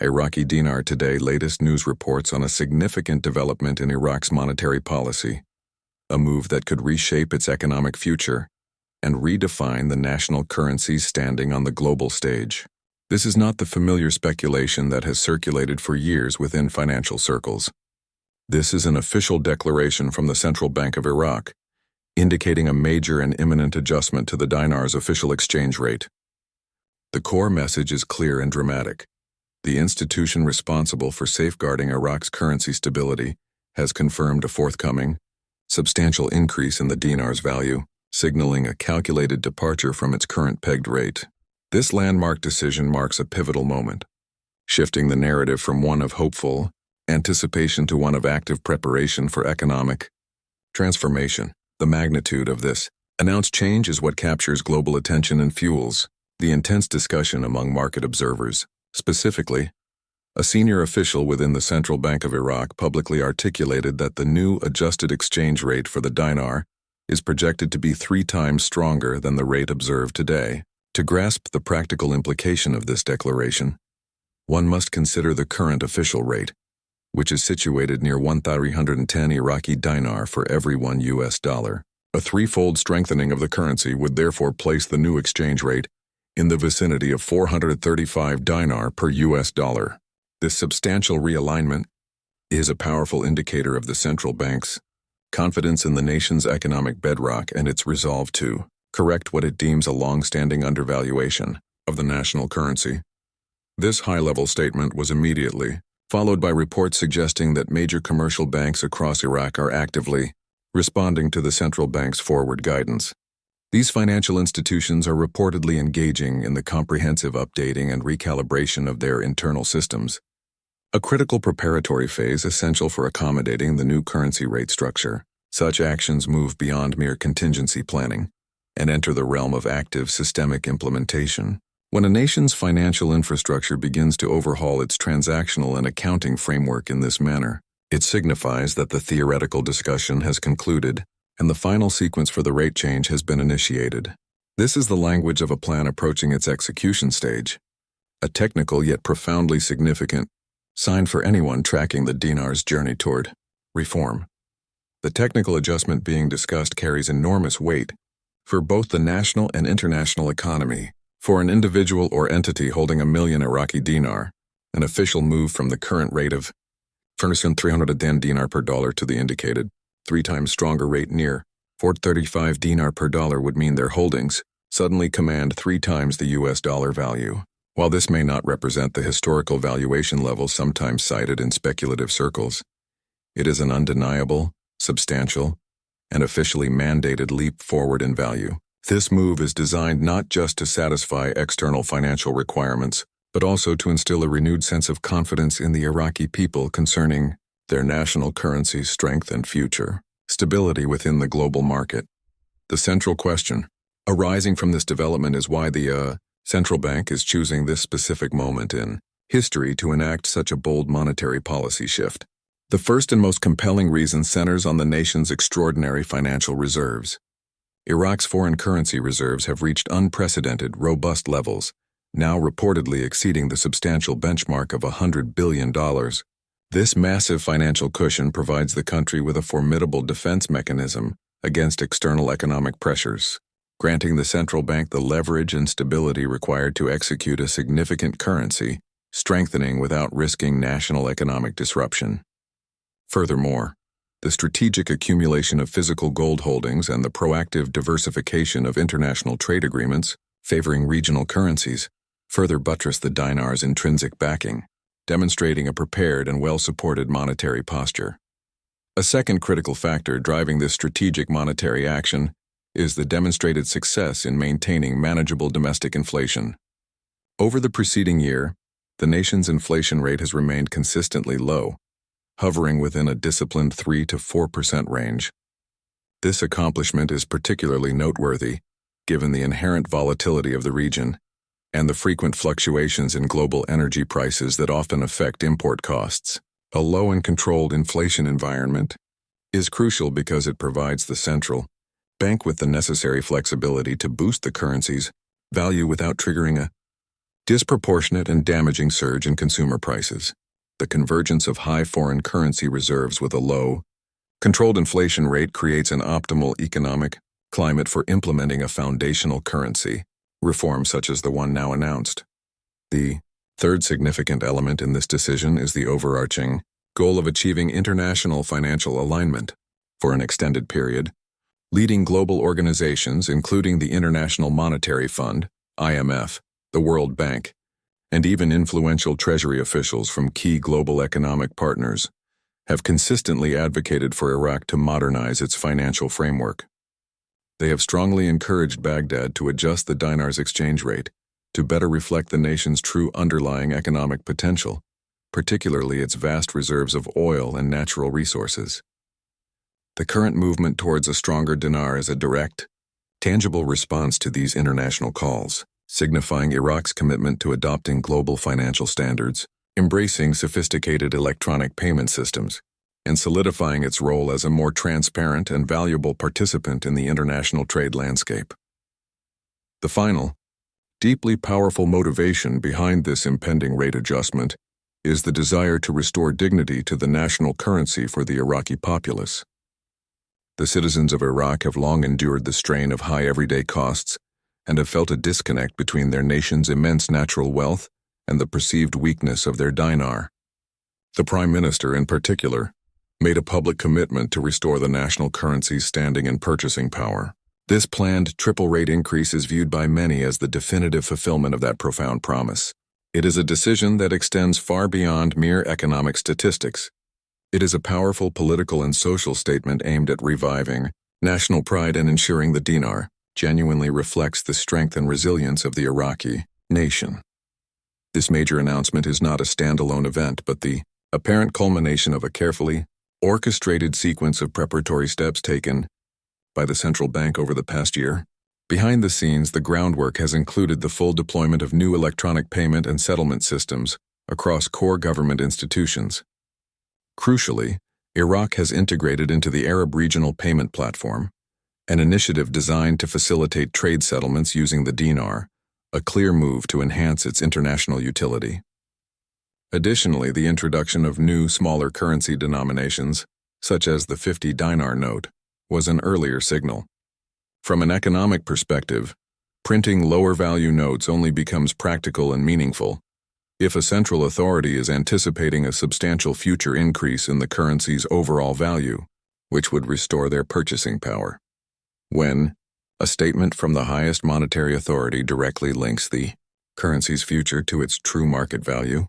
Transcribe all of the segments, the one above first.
Iraqi Dinar today latest news reports on a significant development in Iraq's monetary policy, a move that could reshape its economic future and redefine the national currency's standing on the global stage. This is not the familiar speculation that has circulated for years within financial circles. This is an official declaration from the Central Bank of Iraq, indicating a major and imminent adjustment to the dinar's official exchange rate. The core message is clear and dramatic. The institution responsible for safeguarding Iraq's currency stability has confirmed a forthcoming, substantial increase in the dinar's value, signaling a calculated departure from its current pegged rate. This landmark decision marks a pivotal moment, shifting the narrative from one of hopeful anticipation to one of active preparation for economic transformation. The magnitude of this announced change is what captures global attention and fuels the intense discussion among market observers. Specifically, a senior official within the Central Bank of Iraq publicly articulated that the new adjusted exchange rate for the dinar is projected to be 3 times stronger than the rate observed today. To grasp the practical implication of this declaration, one must consider the current official rate, which is situated near 1,310 Iraqi dinar for every $1. A threefold strengthening of the currency would therefore place the new exchange rate in the vicinity of 435 dinar per $. This substantial realignment is a powerful indicator of the central bank's confidence in the nation's economic bedrock and its resolve to correct what it deems a long-standing undervaluation of the national currency. This high-level statement was immediately followed by reports suggesting that major commercial banks across Iraq are actively responding to the central bank's forward guidance. These financial institutions are reportedly engaging in the comprehensive updating and recalibration of their internal systems, a critical preparatory phase essential for accommodating the new currency rate structure. Such actions move beyond mere contingency planning and enter the realm of active systemic implementation. When a nation's financial infrastructure begins to overhaul its transactional and accounting framework in this manner, it signifies that the theoretical discussion has concluded and the final sequence for the rate change has been initiated. This is the language of a plan approaching its execution stage, a technical yet profoundly significant sign for anyone tracking the dinar's journey toward reform. The technical adjustment being discussed carries enormous weight for both the national and international economy. For an individual or entity holding 1 million Iraqi dinar, an official move from the current rate of 310 dinar per dollar to the indicated 3 times stronger rate near 435 dinar per dollar would mean their holdings suddenly command 3 times the US dollar value. While this may not represent the historical valuation level sometimes cited in speculative circles, it is an undeniable, substantial, and officially mandated leap forward in value. This move is designed not just to satisfy external financial requirements, but also to instill a renewed sense of confidence in the Iraqi people concerning their national currency's strength and future stability within the global market. The central question arising from this development is why the central bank is choosing this specific moment in history to enact such a bold monetary policy shift. The first and most compelling reason centers on the nation's extraordinary financial reserves. Iraq's foreign currency reserves have reached unprecedented, robust levels, now reportedly exceeding the substantial benchmark of $100 billion. This massive financial cushion provides the country with a formidable defense mechanism against external economic pressures, granting the central bank the leverage and stability required to execute a significant currency strengthening without risking national economic disruption. Furthermore, the strategic accumulation of physical gold holdings and the proactive diversification of international trade agreements favoring regional currencies further buttress the dinar's intrinsic backing, demonstrating a prepared and well-supported monetary posture. A second critical factor driving this strategic monetary action is the demonstrated success in maintaining manageable domestic inflation. Over the preceding year, the nation's inflation rate has remained consistently low, hovering within a disciplined 3 to 4% range. This accomplishment is particularly noteworthy, given the inherent volatility of the region and the frequent fluctuations in global energy prices that often affect import costs. A low and controlled inflation environment is crucial because it provides the central bank with the necessary flexibility to boost the currency's value without triggering a disproportionate and damaging surge in consumer prices, the convergence of high foreign currency reserves with a low, controlled inflation rate creates an optimal economic climate for implementing a foundational currency reform such as the one now announced. The third significant element in this decision is the overarching goal of achieving international financial alignment for an extended period. Leading global organizations, including the International Monetary Fund, IMF, the World Bank, and even influential Treasury officials from key global economic partners, have consistently advocated for Iraq to modernize its financial framework. They have strongly encouraged Baghdad to adjust the dinar's exchange rate to better reflect the nation's true underlying economic potential, particularly its vast reserves of oil and natural resources. The current movement towards a stronger dinar is a direct, tangible response to these international calls, signifying Iraq's commitment to adopting global financial standards, embracing sophisticated electronic payment systems, and solidifying its role as a more transparent and valuable participant in the international trade landscape. The final, deeply powerful motivation behind this impending rate adjustment is the desire to restore dignity to the national currency for the Iraqi populace. The citizens of Iraq have long endured the strain of high everyday costs and have felt a disconnect between their nation's immense natural wealth and the perceived weakness of their dinar. The Prime Minister, in particular, made a public commitment to restore the national currency's standing and purchasing power. This planned triple rate increase is viewed by many as the definitive fulfillment of that profound promise. It is a decision that extends far beyond mere economic statistics. It is a powerful political and social statement aimed at reviving national pride and ensuring the dinar genuinely reflects the strength and resilience of the Iraqi nation. This major announcement is not a standalone event, but the apparent culmination of a carefully orchestrated sequence of preparatory steps taken by the central bank over the past year. Behind the scenes, the groundwork has included the full deployment of new electronic payment and settlement systems across core government institutions. Crucially, Iraq has integrated into the Arab Regional Payment Platform, an initiative designed to facilitate trade settlements using the dinar, a clear move to enhance its international utility. Additionally, the introduction of new, smaller currency denominations, such as the 50 dinar note, was an earlier signal. From an economic perspective, printing lower-value notes only becomes practical and meaningful if a central authority is anticipating a substantial future increase in the currency's overall value, which would restore their purchasing power. When a statement from the highest monetary authority directly links the currency's future to its true market value,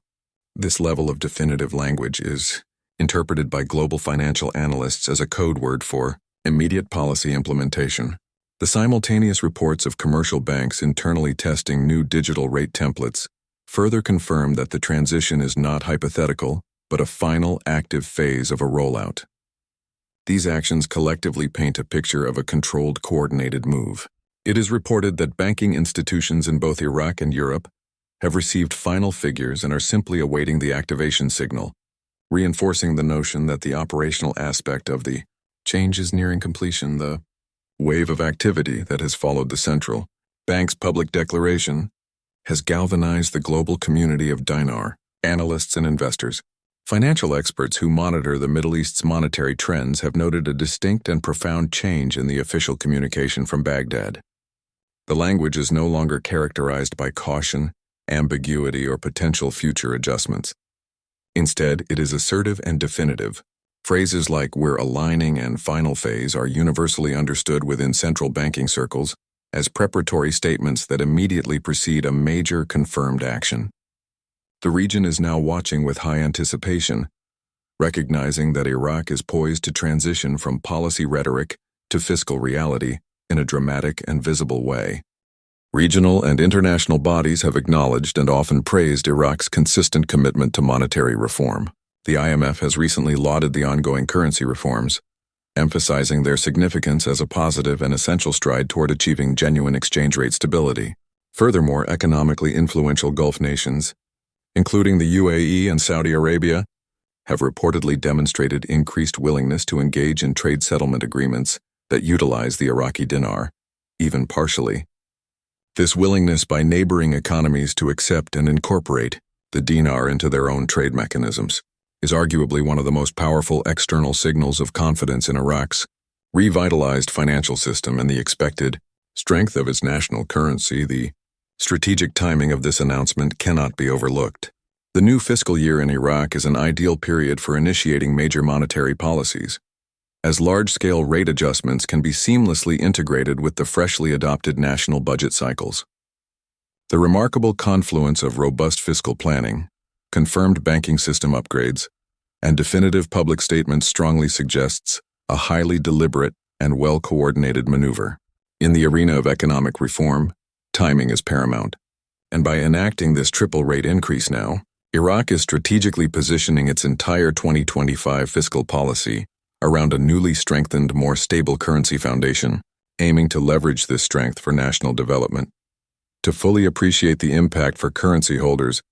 this level of definitive language is interpreted by global financial analysts as a code word for immediate policy implementation. The simultaneous reports of commercial banks internally testing new digital rate templates further confirm that the transition is not hypothetical, but a final active phase of a rollout. These actions collectively paint a picture of a controlled, coordinated move. It is reported that banking institutions in both Iraq and Europe have received final figures and are simply awaiting the activation signal, reinforcing the notion that the operational aspect of the change is nearing completion. The wave of activity that has followed the central bank's public declaration has galvanized the global community of dinar analysts and investors. Financial experts who monitor the Middle East's monetary trends have noted a distinct and profound change in the official communication from Baghdad. The language is no longer characterized by caution, ambiguity, or potential future adjustments. Instead, it is assertive and definitive. Phrases like "we're aligning" and "final phase" are universally understood within central banking circles as preparatory statements that immediately precede a major confirmed action. The region is now watching with high anticipation, recognizing that Iraq is poised to transition from policy rhetoric to fiscal reality in a dramatic and visible way. Regional and international bodies have acknowledged and often praised Iraq's consistent commitment to monetary reform. The IMF has recently lauded the ongoing currency reforms, emphasizing their significance as a positive and essential stride toward achieving genuine exchange rate stability. Furthermore, economically influential Gulf nations, including the UAE and Saudi Arabia, have reportedly demonstrated increased willingness to engage in trade settlement agreements that utilize the Iraqi dinar, even partially. This willingness by neighboring economies to accept and incorporate the dinar into their own trade mechanisms is arguably one of the most powerful external signals of confidence in Iraq's revitalized financial system and the expected strength of its national currency. The strategic timing of this announcement cannot be overlooked. The new fiscal year in Iraq is an ideal period for initiating major monetary policies, as large-scale rate adjustments can be seamlessly integrated with the freshly adopted national budget cycles. The remarkable confluence of robust fiscal planning, confirmed banking system upgrades, and definitive public statements strongly suggests a highly deliberate and well-coordinated maneuver. In the arena of economic reform, timing is paramount, and by enacting this triple rate increase now, Iraq is strategically positioning its entire 2025 fiscal policy around a newly strengthened, more stable currency foundation, aiming to leverage this strength for national development. To fully appreciate the impact for currency holders,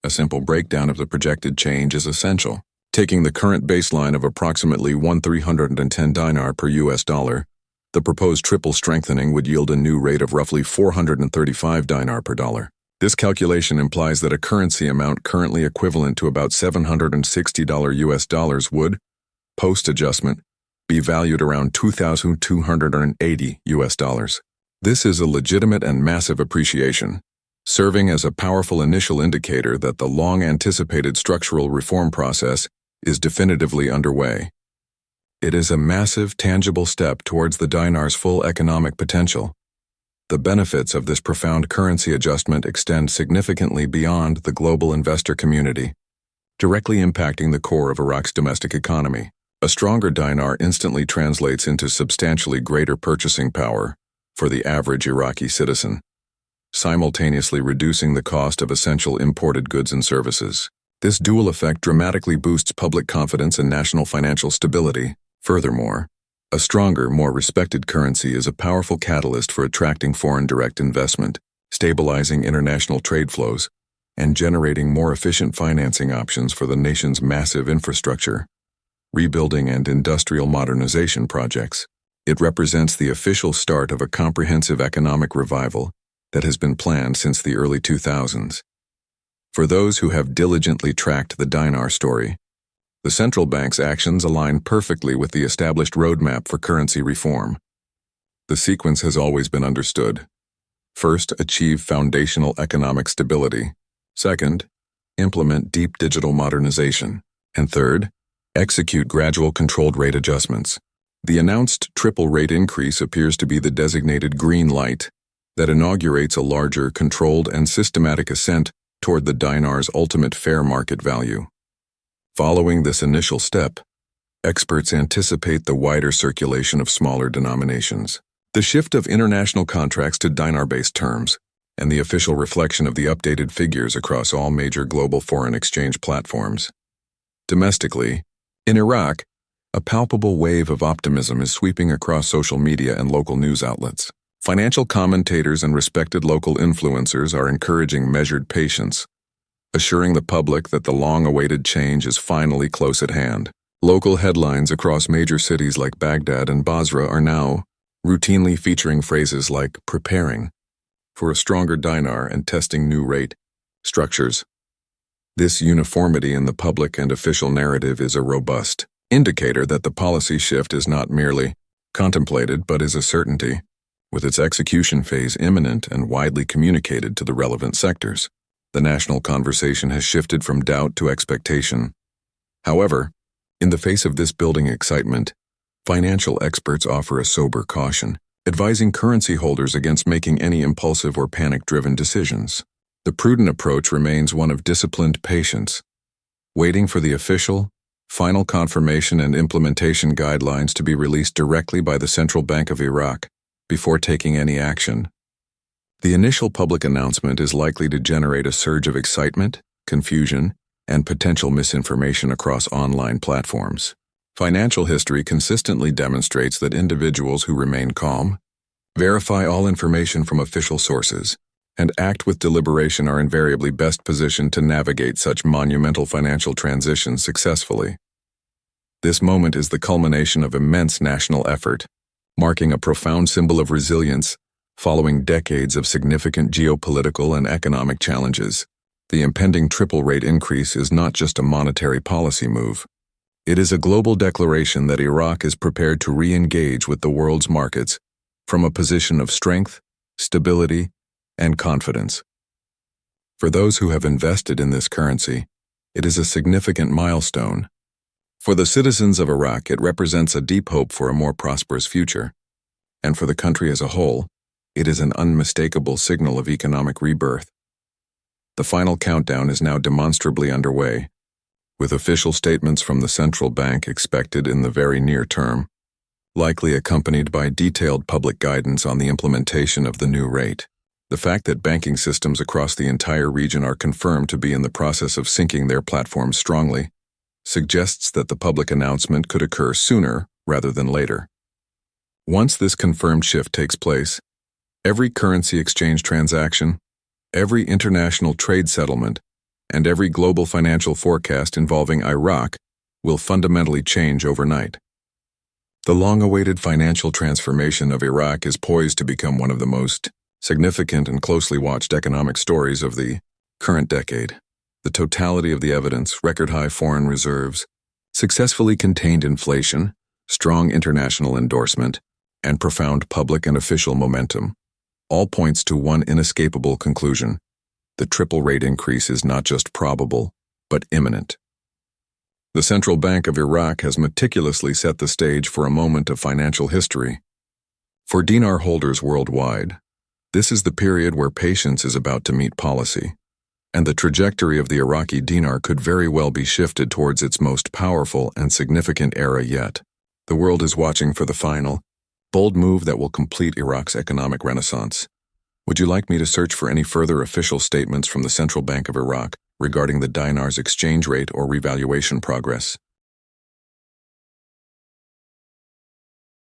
a simple breakdown of the projected change is essential. Taking the current baseline of approximately 1,310 dinar per US dollar, the proposed triple strengthening would yield a new rate of roughly 435 dinar per dollar. This calculation implies that a currency amount currently equivalent to about $760 US dollars would, post-adjustment, be valued around 2,280 US dollars. This is a legitimate and massive appreciation, serving as a powerful initial indicator that the long-anticipated structural reform process is definitively underway. It is a massive, tangible step towards the dinar's full economic potential. The benefits of this profound currency adjustment extend significantly beyond the global investor community, directly impacting the core of Iraq's domestic economy. A stronger dinar instantly translates into substantially greater purchasing power for the average Iraqi citizen, simultaneously reducing the cost of essential imported goods and services. This dual effect dramatically boosts public confidence and national financial stability. Furthermore, a stronger, more respected currency is a powerful catalyst for attracting foreign direct investment, stabilizing international trade flows, and generating more efficient financing options for the nation's massive infrastructure, rebuilding, and industrial modernization projects. It represents the official start of a comprehensive economic revival that has been planned since the early 2000s. For those who have diligently tracked the dinar story, the central bank's actions align perfectly with the established roadmap for currency reform. The sequence has always been understood. First, achieve foundational economic stability. Second, implement deep digital modernization. And third, execute gradual controlled rate adjustments. The announced triple rate increase appears to be the designated green light that inaugurates a larger, controlled, and systematic ascent toward the dinar's ultimate fair market value. Following this initial step, experts anticipate the wider circulation of smaller denominations, the shift of international contracts to dinar-based terms, and the official reflection of the updated figures across all major global foreign exchange platforms. Domestically, in Iraq, a palpable wave of optimism is sweeping across social media and local news outlets. Financial commentators and respected local influencers are encouraging measured patience, assuring the public that the long-awaited change is finally close at hand. Local headlines across major cities like Baghdad and Basra are now routinely featuring phrases like preparing for a stronger dinar and testing new rate structures. This uniformity in the public and official narrative is a robust indicator that the policy shift is not merely contemplated but is a certainty, with its execution phase imminent and widely communicated to the relevant sectors. The national conversation has shifted from doubt to expectation. However, in the face of this building excitement, financial experts offer a sober caution, advising currency holders against making any impulsive or panic-driven decisions. The prudent approach remains one of disciplined patience, waiting for the official, final confirmation and implementation guidelines to be released directly by the Central Bank of Iraq before taking any action. The initial public announcement is likely to generate a surge of excitement, confusion, and potential misinformation across online platforms. Financial history consistently demonstrates that individuals who remain calm, verify all information from official sources, and act with deliberation are invariably best positioned to navigate such monumental financial transitions successfully. This moment is the culmination of immense national effort, marking a profound symbol of resilience Following decades of significant geopolitical and economic challenges, the impending triple rate increase is not just a monetary policy move. It is a global declaration that Iraq is prepared to re-engage with the world's markets from a position of strength, stability, and confidence. For those who have invested in this currency, it is a significant milestone. For the citizens of Iraq, it represents a deep hope for a more prosperous future. And for the country as a whole, it is an unmistakable signal of economic rebirth. The final countdown is now demonstrably underway, with official statements from the central bank expected in the very near term, likely accompanied by detailed public guidance on the implementation of the new rate. The fact that banking systems across the entire region are confirmed to be in the process of syncing their platforms strongly suggests that the public announcement could occur sooner rather than later. Once this confirmed shift takes place, every currency exchange transaction, every international trade settlement, and every global financial forecast involving Iraq will fundamentally change overnight. The long-awaited financial transformation of Iraq is poised to become one of the most significant and closely watched economic stories of the current decade. The totality of the evidence, record-high foreign reserves, successfully contained inflation, strong international endorsement, and profound public and official momentum, all points to one inescapable conclusion. The triple rate increase is not just probable, but imminent. The Central Bank of Iraq has meticulously set the stage for a moment of financial history. For dinar holders worldwide, this is the period where patience is about to meet policy, and the trajectory of the Iraqi dinar could very well be shifted towards its most powerful and significant era yet. The world is watching for the final, bold move that will complete Iraq's economic renaissance. Would you like me to search for any further official statements from the Central Bank of Iraq regarding the dinar's exchange rate or revaluation progress?